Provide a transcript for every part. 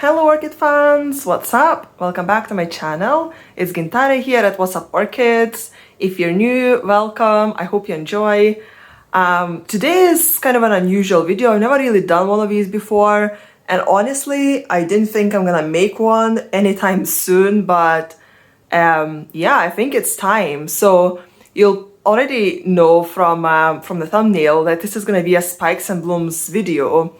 Hello orchid fans, what's up? Welcome back to my channel. It's Gintare here at What's Up Orchids. If you're new, welcome. I hope you enjoy. Today is kind of an unusual video. I've never really done one of these before, and honestly, I didn't think I'm gonna make one anytime soon, but yeah, I think it's time. So you'll already know from the thumbnail that this is gonna be a Spikes and Blooms video.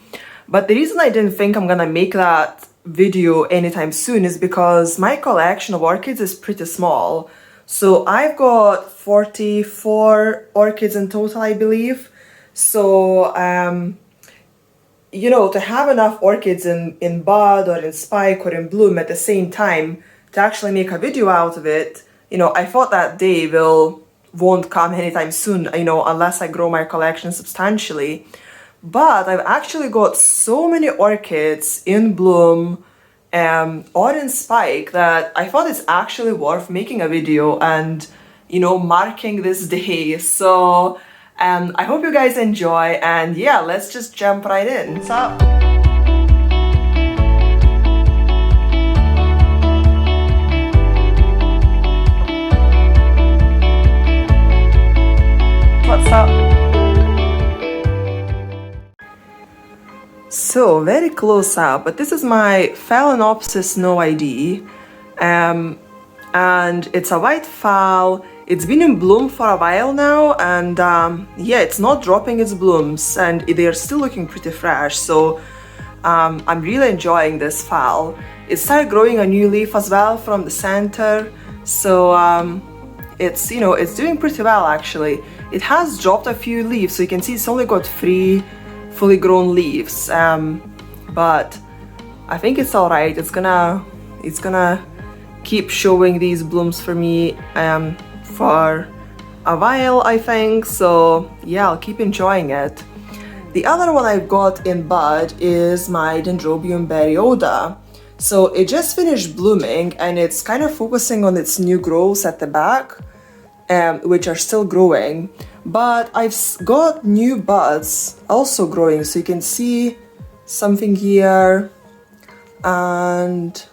But the reason I didn't think I'm gonna make that video anytime soon is because my collection of orchids is pretty small. So I've got 44 orchids in total, I believe. So, you know, to have enough orchids in bud or in spike or in bloom at the same time to actually make a video out of it, you know, I thought that day won't come anytime soon, you know, unless I grow my collection substantially. But I've actually got so many orchids in bloom or in spike that I thought it's actually worth making a video and, you know, marking this day. So I hope you guys enjoy, and yeah, let's just jump right in. What's up? What's up? So, very close up, but this is my Phalaenopsis no ID, and it's a white phal. It's been in bloom for a while now, and yeah, it's not dropping its blooms, and they're still looking pretty fresh, so I'm really enjoying this phal. It started growing a new leaf as well from the center, so it's, you know, it's doing pretty well actually. It has dropped a few leaves, so you can see it's only got 3 fully grown leaves, but I think it's all right. It's gonna keep showing these blooms for me for a while, I think. So yeah, I'll keep enjoying it. The other one I've got in bud is my Dendrobium berryoda. So it just finished blooming, and it's kind of focusing on its new growths at the back, which are still growing. But I've got new buds also growing, so you can see something here, and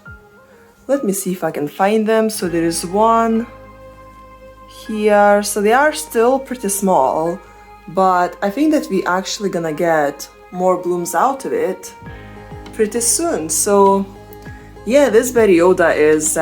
let me see if I can find them. So there is one here, so they are still pretty small, but I think that we actually gonna get more blooms out of it pretty soon. So yeah, this berryoda is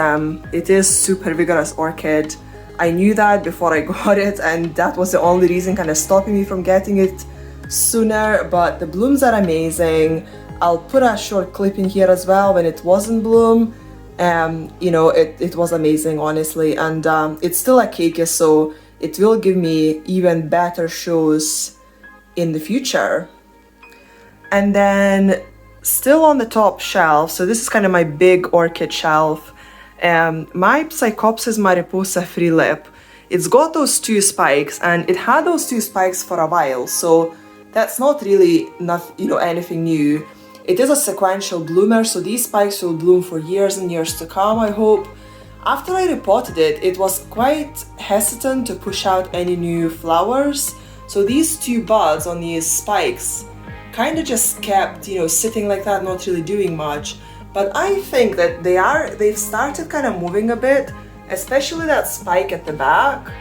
it is super vigorous orchid. I knew that before I got it, and that was the only reason kind of stopping me from getting it sooner, but the blooms are amazing. I'll put a short clip in here as well when it was in bloom. You know, it was amazing, honestly, and it's still a chica, so it will give me even better shows in the future. And then still on the top shelf, so this is kind of my big orchid shelf, my Psychopsis mariposa free lip. It's got those 2 spikes, and it had those 2 spikes for a while, so that's not really you know, anything new. It is a sequential bloomer, so these spikes will bloom for years and years to come, I hope. After I repotted it, it was quite hesitant to push out any new flowers, so these 2 buds on these spikes kind of just kept, you know, sitting like that, not really doing much. But I think that they've started kind of moving a bit, especially that spike at the back.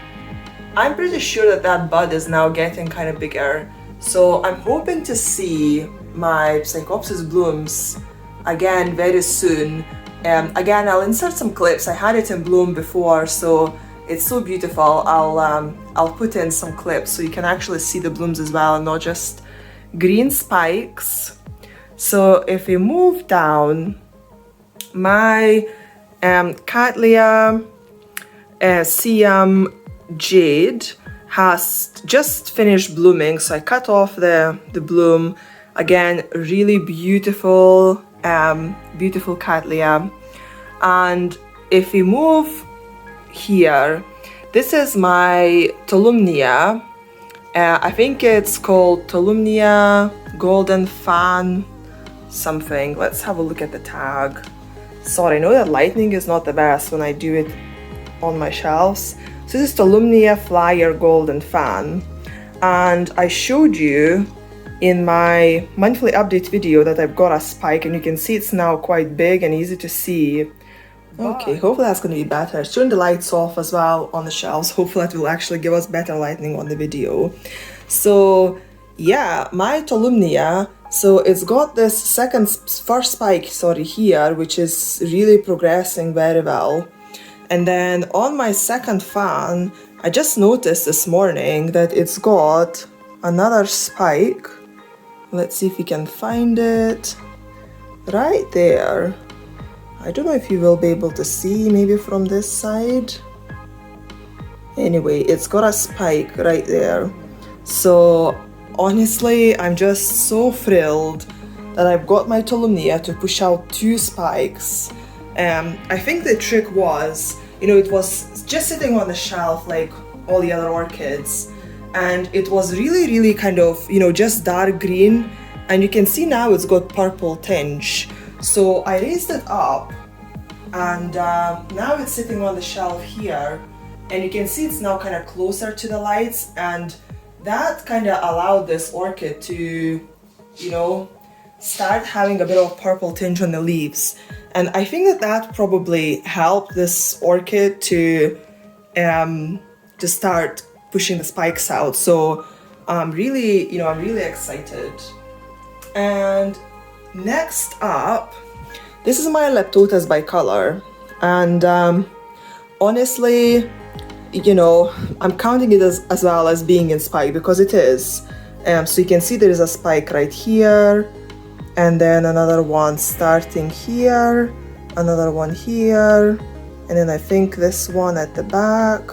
I'm pretty sure that that bud is now getting kind of bigger. So I'm hoping to see my Psychopsis blooms again very soon. Again, I'll insert some clips. I had it in bloom before, so it's so beautiful. I'll put in some clips so you can actually see the blooms as well, and not just green spikes. So if we move down, my Cattleya Siam Jade has just finished blooming, so I cut off the bloom. Again, really beautiful, beautiful Cattleya. And if we move here, this is my Tolumnia. I think it's called Tolumnia Golden Fan something. Let's have a look at the tag. Sorry, I know that lighting is not the best when I do it on my shelves. So this is Tolumnia Flyer Golden Fan, and I showed you in my monthly update video that I've got a spike, and you can see it's now quite big and easy to see. Okay, hopefully that's going to be better. Turn the lights off as well on the shelves. Hopefully that will actually give us better lighting on the video. So yeah, my Tolumnia, so it's got this first spike, here, which is really progressing very well. And then on my second fan, I just noticed this morning that it's got another spike. Let's see if we can find it. Right there. I don't know if you will be able to see, maybe from this side. Anyway, it's got a spike right there. So honestly, I'm just so thrilled that I've got my Tolumnia to push out 2 spikes. I think the trick was, it was just sitting on the shelf like all the other orchids, and it was really kind of, just dark green, and you can see now it's got purple tinge. So I raised it up, and now it's sitting on the shelf here, and you can see it's now kind of closer to the lights, and that kind of allowed this orchid to, start having a bit of purple tinge on the leaves. And I think that probably helped this orchid to start pushing the spikes out. So I'm really excited. And next up, this is my Leptotes bicolor, and honestly, I'm counting it as well as being in spike, because it is. So you can see there is a spike right here, and then another one starting here, another one here, and then I think this one at the back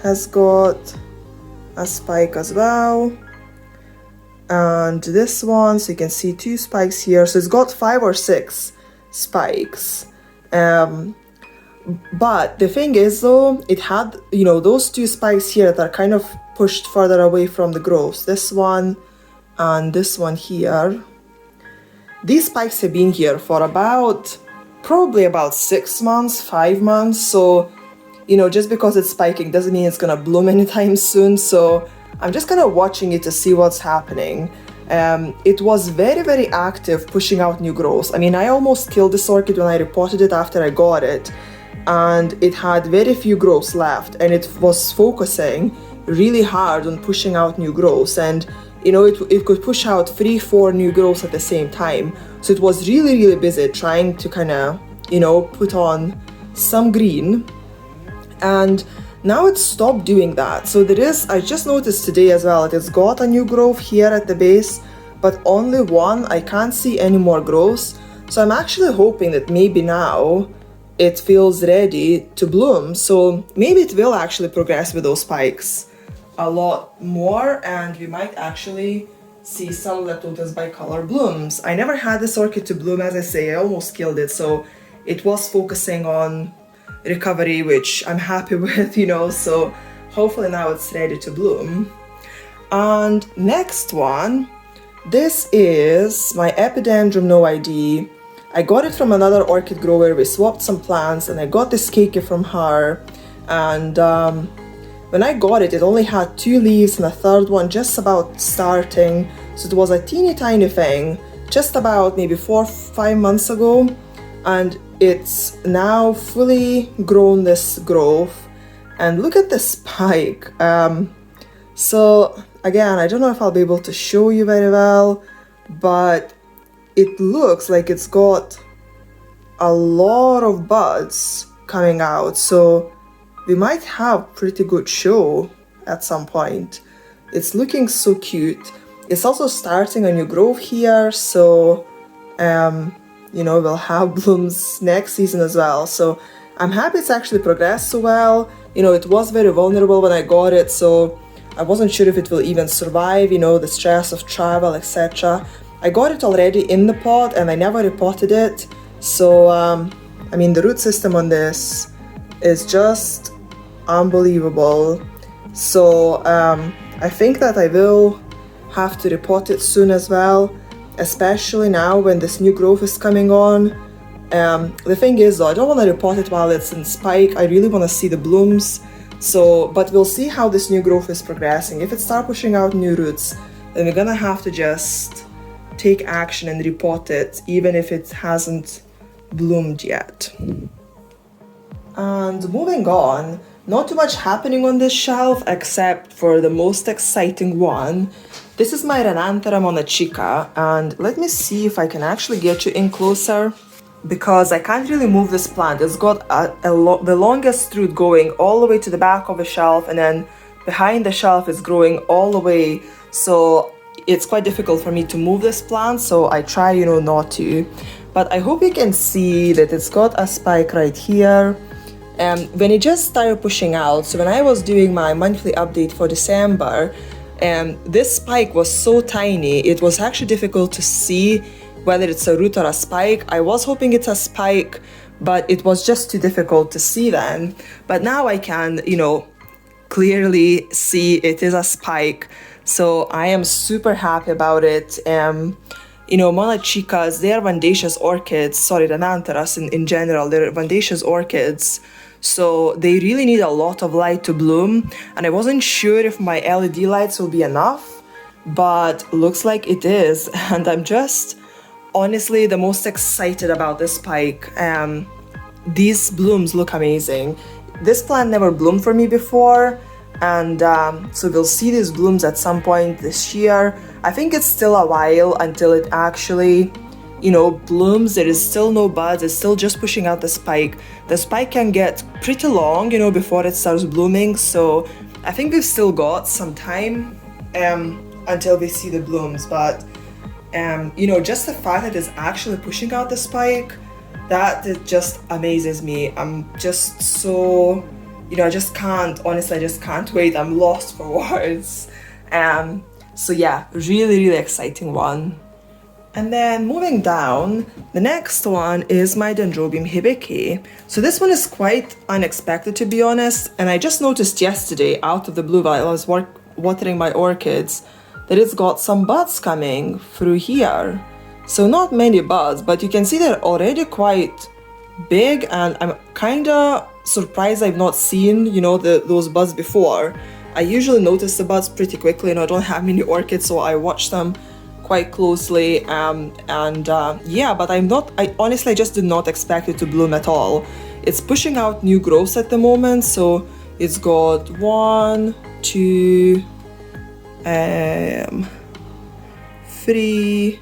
has got a spike as well. And this one, so you can see 2 spikes here, so it's got 5 or 6 spikes. But the thing is though, it had, those 2 spikes here that are kind of pushed further away from the growths. This one and this one here. These spikes have been here for probably about 6 months, 5 months. So, just because it's spiking doesn't mean it's gonna bloom anytime soon. So I'm just kind of watching it to see what's happening. It was very active pushing out new growths. I mean, I almost killed this orchid when I repotted it after I got it, and it had very few growths left, and it was focusing really hard on pushing out new growths, and it could push out 3-4 new growths at the same time. So it was really busy trying to kind of put on some green, and now it's stopped doing that. So I just noticed today as well, it's got a new growth here at the base, but only one. I can't see any more growths. So I'm actually hoping that maybe now it feels ready to bloom. So maybe it will actually progress with those spikes a lot more, and we might actually see some Leptotes bicolor blooms. I never had this orchid to bloom, as I say, I almost killed it. So it was focusing on recovery, which I'm happy with, so hopefully now it's ready to bloom. And next one, this is my Epidendrum no ID. I got it from another orchid grower. We swapped some plants, and I got this chica from her, and when I got it, it only had 2 leaves and a third one just about starting, so it was a teeny tiny thing, just about maybe 4 or 5 months ago, and it's now fully grown this growth. And look at the spike. So again, I don't know if I'll be able to show you very well, but it looks like it's got a lot of buds coming out, so we might have pretty good show at some point. It's looking so cute. It's also starting a new growth here, so we'll have blooms next season as well. So I'm happy it's actually progressed so well. It was very vulnerable when I got it, so I wasn't sure if it will even survive, the stress of travel, etc. I got it already in the pot, and I never repotted it. So the root system on this is just unbelievable. So I think that I will have to repot it soon as well, especially now when this new growth is coming on. The thing is though, I don't want to repot it while it's in spike. I really want to see the blooms. So, but we'll see how this new growth is progressing. If it starts pushing out new roots, then we're gonna have to just take action and repot it, even if it hasn't bloomed yet. And moving on, not too much happening on this shelf except for the most exciting one. This is my Ranantharamona chica, and let me see if I can actually get you in closer, because I can't really move this plant. It's got the longest root going all the way to the back of the shelf, and then behind the shelf is growing all the way, so it's quite difficult for me to move this plant, so I try, not to. But I hope you can see that it's got a spike right here. When it just started pushing out, so when I was doing my monthly update for December, this spike was so tiny, it was actually difficult to see whether it's a root or a spike. I was hoping it's a spike, but it was just too difficult to see then. But now I can, clearly see it is a spike. So I am super happy about it. Mona chicas, they are vivacious orchids, Ranantharas in general, they're vivacious orchids. So they really need a lot of light to bloom, and I wasn't sure if my LED lights will be enough, but looks like it is, and I'm just honestly the most excited about this spike. These blooms look amazing. This plant never bloomed for me before, and so we'll see these blooms at some point this year. I think it's still a while until it actually blooms. There is still no buds, it's still just pushing out the spike. The spike can get pretty long, before it starts blooming, so I think we've still got some time until we see the blooms, but just the fact that it's actually pushing out the spike, that it just amazes me. I'm just so, I just can't wait. I'm lost for words. So yeah, really, really exciting one. And then moving down, the next one is my Dendrobium hibiki. So this one is quite unexpected, to be honest, and I just noticed yesterday out of the blue while I was watering my orchids that it's got some buds coming through here. So not many buds, but you can see they're already quite big, and I'm kinda surprised I've not seen, those buds before. I usually notice the buds pretty quickly, I don't have many orchids, so I watch them quite closely, but I honestly just did not expect it to bloom at all. It's pushing out new growths at the moment, so it's got 1, 2, 3,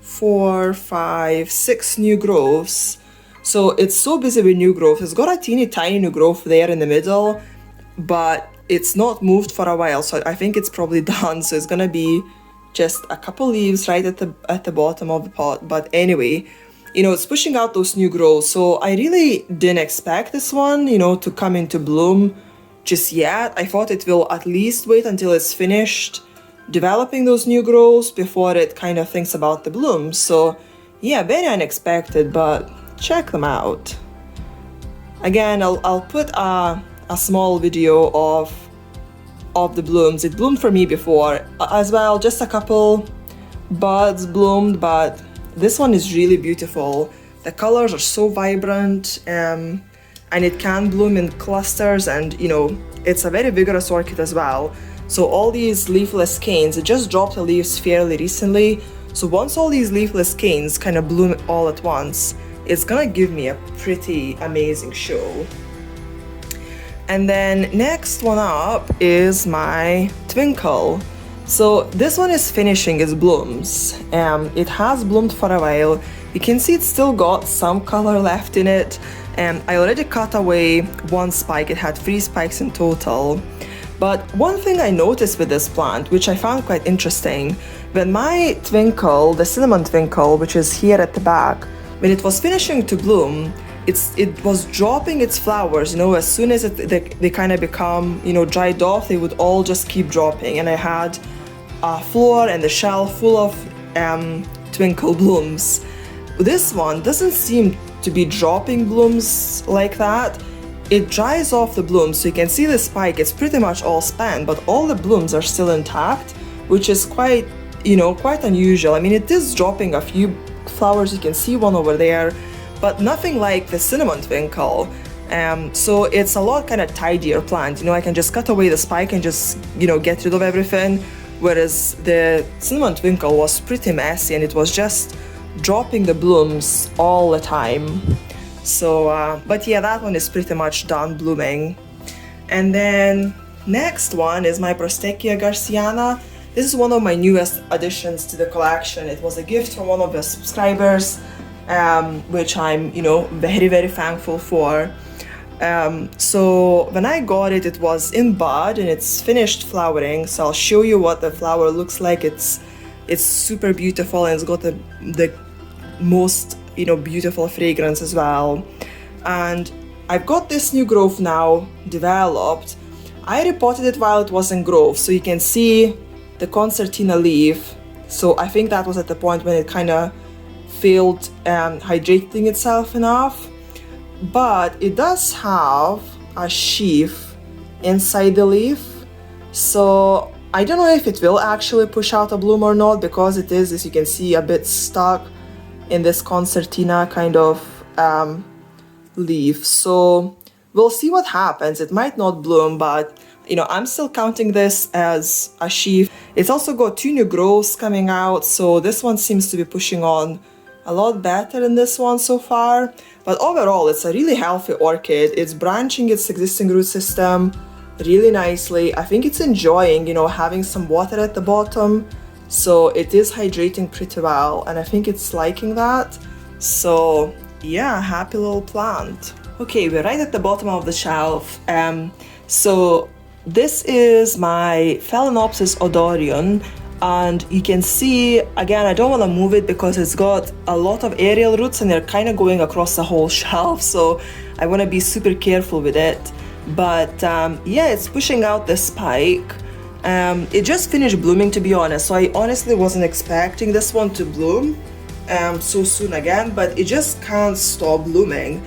4, 5, 6 new growths. So it's so busy with new growth. It's got a teeny tiny new growth there in the middle, but it's not moved for a while, so I think it's probably done. So it's gonna be just a couple leaves right at the bottom of the pot. But anyway, it's pushing out those new growths. So I really didn't expect this one, to come into bloom just yet. I thought it will at least wait until it's finished developing those new growths before it kind of thinks about the blooms. So yeah, very unexpected, but check them out. Again, I'll put a small video of the blooms. It bloomed for me before as well, just a couple buds bloomed, but this one is really beautiful. The colors are so vibrant, and it can bloom in clusters, and it's a very vigorous orchid as well. So all these leafless canes, it just dropped the leaves fairly recently, so once all these leafless canes kind of bloom all at once, it's gonna give me a pretty amazing show. And then next one up is my Twinkle. So this one is finishing its blooms. It has bloomed for a while. You can see it's still got some color left in it. I already cut away one spike. It had 3 spikes in total. But one thing I noticed with this plant, which I found quite interesting, when my Twinkle, the cinnamon Twinkle, which is here at the back, when it was finishing to bloom, it was dropping its flowers, as soon as they kind of become, dried off, they would all just keep dropping. And I had a floor and the shelf full of Twinkle blooms. This one doesn't seem to be dropping blooms like that. It dries off the blooms, so you can see the spike, it's pretty much all spent, but all the blooms are still intact, which is quite unusual. I mean, it is dropping a few flowers, you can see one over there, but nothing like the cinnamon Twinkle. So it's a lot kind of tidier plant. I can just cut away the spike and just, get rid of everything. whereas the cinnamon twinkle was pretty messy and it was just dropping the blooms all the time. So, but yeah, that one is pretty much done blooming. And then next one is my Prostechia garciana. This is one of my newest additions to the collection. It was a gift from one of the subscribers, which I'm, very, very thankful for. So when I got it, it was in bud and it's finished flowering. So I'll show you what the flower looks like. It's super beautiful and it's got the most, beautiful fragrance as well. And I've got this new growth now developed. I repotted it while it was in growth, so you can see the concertina leaf. So I think that was at the point when it kind of failed hydrating itself enough. But it does have a sheath inside the leaf. So I don't know if it will actually push out a bloom or not, because it is, as you can see, a bit stuck in this concertina kind of leaf. So we'll see what happens. It might not bloom, but I'm still counting this as a sheath. It's also got 2 new growths coming out, so this one seems to be pushing on a lot better than this one so far. But overall, it's a really healthy orchid. It's branching its existing root system really nicely. I think it's enjoying, having some water at the bottom. So it is hydrating pretty well, and I think it's liking that. So yeah, happy little plant. Okay, we're right at the bottom of the shelf. So this is my Phalaenopsis odorion, and you can see, again, I don't want to move it because it's got a lot of aerial roots and they're kind of going across the whole shelf, so I want to be super careful with it. But yeah, it's pushing out the spike. It just finished blooming, to be honest, so I honestly wasn't expecting this one to bloom so soon again, but it just can't stop blooming.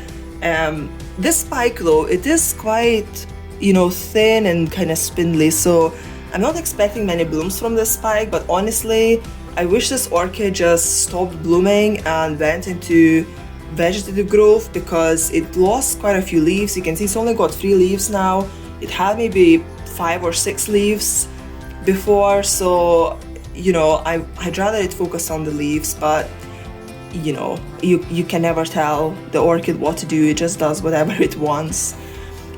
This spike though, it is quite, thin and kind of spindly, so I'm not expecting many blooms from this spike, but honestly, I wish this orchid just stopped blooming and went into vegetative growth, because it lost quite a few leaves. You can see it's only got 3 leaves now. It had maybe 5 or 6 leaves before, so I'd rather it focus on the leaves, but you can never tell the orchid what to do. It just does whatever it wants.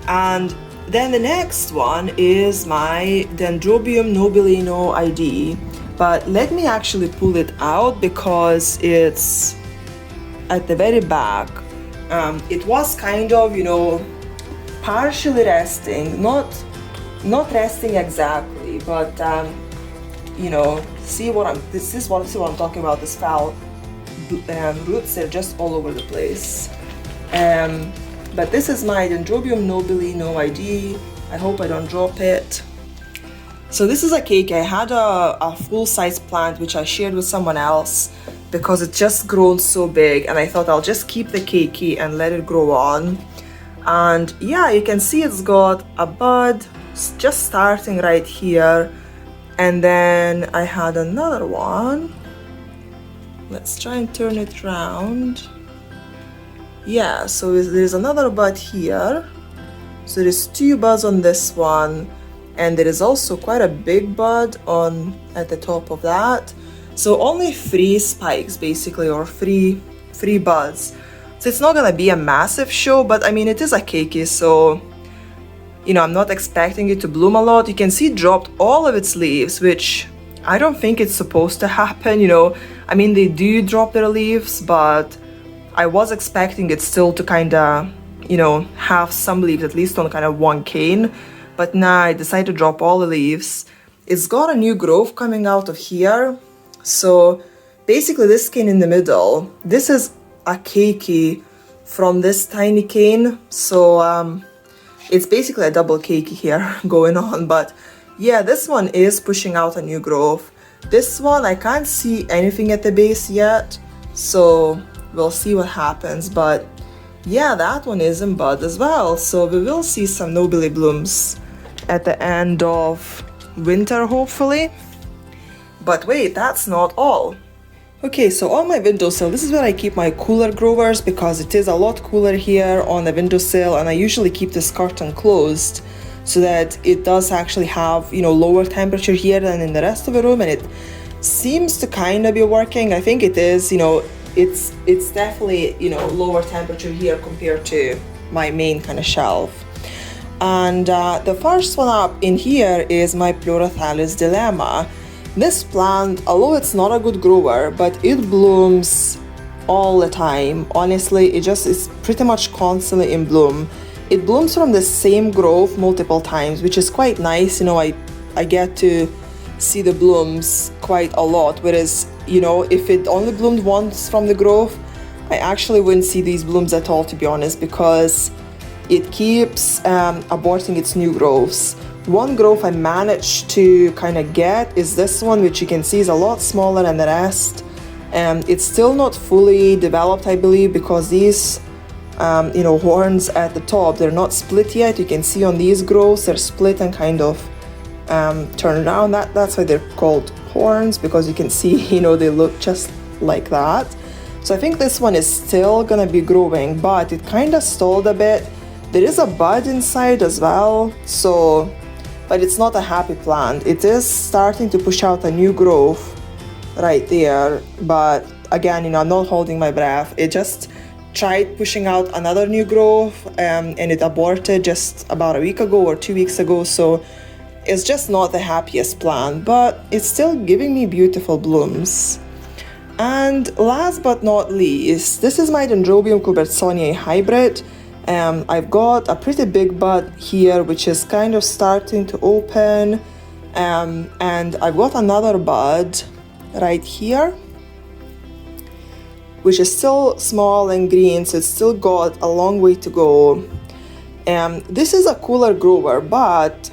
And then the next one is my Dendrobium nobilino ID, but let me actually pull it out because it's at the very back. It was kind of, partially resting, not resting exactly, but see what I'm talking about. This foul roots, they're just all over the place. But this is my Dendrobium nobilino ID. I hope I don't drop it. So this is a keiki. I had a full-size plant which I shared with someone else because it's just grown so big, and I thought I'll just keep the keiki and let it grow on. And yeah, you can see it's got a bud just starting right here, and then I had another one. Let's try and turn it around. Yeah, so there's another bud here. So there's 2 buds on this one, and there is also quite a big bud at the top of that. So only 3 spikes basically, or 3 buds. So it's not gonna be a massive show, but I mean, it is a keiki, so I'm not expecting it to bloom a lot. You can see it dropped all of its leaves, which I don't think it's supposed to happen. I mean, they do drop their leaves, but I was expecting it still to kind of, have some leaves, at least on kind of one cane. But nah, I decided to drop all the leaves. It's got a new growth coming out of here. So basically this cane in the middle, this is a keiki from this tiny cane. So it's basically a double keiki here going on. But yeah, this one is pushing out a new growth. This one, I can't see anything at the base yet, so we'll see what happens. But yeah, that one is in bud as well, so we will see some nobile blooms at the end of winter, hopefully. But wait, that's not all. Okay, so on my windowsill, this is where I keep my cooler growers, because it is a lot cooler here on the windowsill, and I usually keep this curtain closed. so that it does actually have, you know, lower temperature here than in the rest of the room, and it seems to kind of be working. I think it is, you know, it's definitely, you know, lower temperature here compared to my main kind of shelf. And the first one up in here is my Pleurathalis dilemma. This plant, although it's not a good grower, but it blooms all the time. Honestly, it just is pretty much constantly in bloom. It blooms from the same growth multiple times, which is quite nice. You know, I get to see the blooms quite a lot, whereas, you know, if it only bloomed once from the growth, I actually wouldn't see these blooms at all, to be honest, because it keeps aborting its new growths. One growth I managed to kind of get is this one, which you can see is a lot smaller than the rest. It's still not fully developed, I believe, because these you know, horns at the top, they're not split yet. You can see on these growths they're split and kind of turned around. That's why they're called horns, because you can see, you know, they look just like that. So I think this one is still gonna be growing, but it kind of stalled a bit. There is a bud inside as well, so, but it's not a happy plant. It is starting to push out a new growth right there, but again, you know, I'm not holding my breath. It just tried pushing out another new growth and it aborted just about a week ago or 2 weeks ago, so it's just not the happiest plant, but it's still giving me beautiful blooms. And last but not least, this is my Dendrobium cubertsoniae hybrid. I've got a pretty big bud here, which is kind of starting to open, and I've got another bud right here, which is still small and green, so it's still got a long way to go. This is a cooler grower, but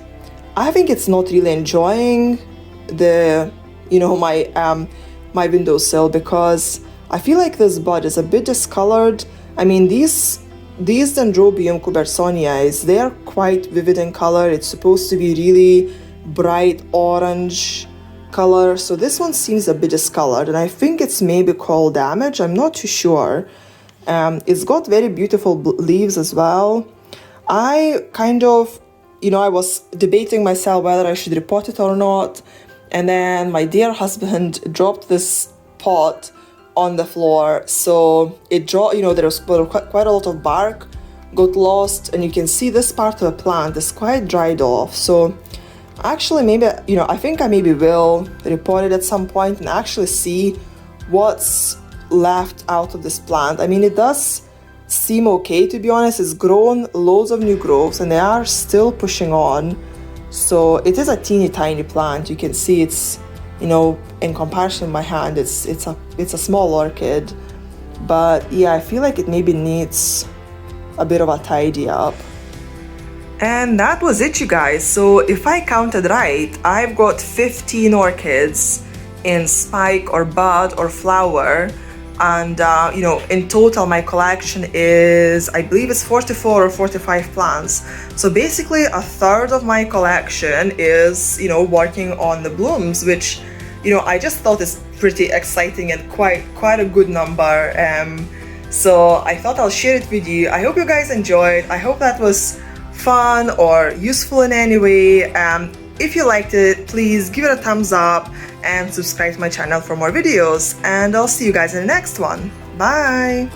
I think it's not really enjoying the, you know, my windowsill, because I feel like this bud is a bit discolored. I mean, these Dendrobium cubertsoniae, they are quite vivid in color. It's supposed to be really bright orange color, so this one seems a bit discolored, and I think it's maybe cold damage. I'm not too sure. It's got very beautiful leaves as well. I kind of, you know, I was debating myself whether I should repot it or not, and then my dear husband dropped this pot on the floor, so it dropped, you know, there was quite a lot of bark got lost, and you can see this part of the plant is quite dried off. So actually, maybe, you know, I think I maybe will repot it at some point and actually see what's left out of this plant. I mean, it does seem okay, to be honest. It's grown loads of new growths and they are still pushing on, so it is a teeny tiny plant. You can see it's, you know, in comparison to my hand, it's a small orchid, but yeah, I feel like it maybe needs a bit of a tidy up. And that was it, you guys. So if I counted right, I've got 15 orchids in spike or bud or flower, and you know, in total my collection is, I believe it's 44 or 45 plants. So basically a third of my collection is, you know, working on the blooms, which, you know, I just thought is pretty exciting and quite a good number. So I thought I'll share it with you. I hope you guys enjoyed. I hope that was fun or useful in any way. If you liked it, please give it a thumbs up and subscribe to my channel for more videos, and I'll see you guys in the next one. Bye!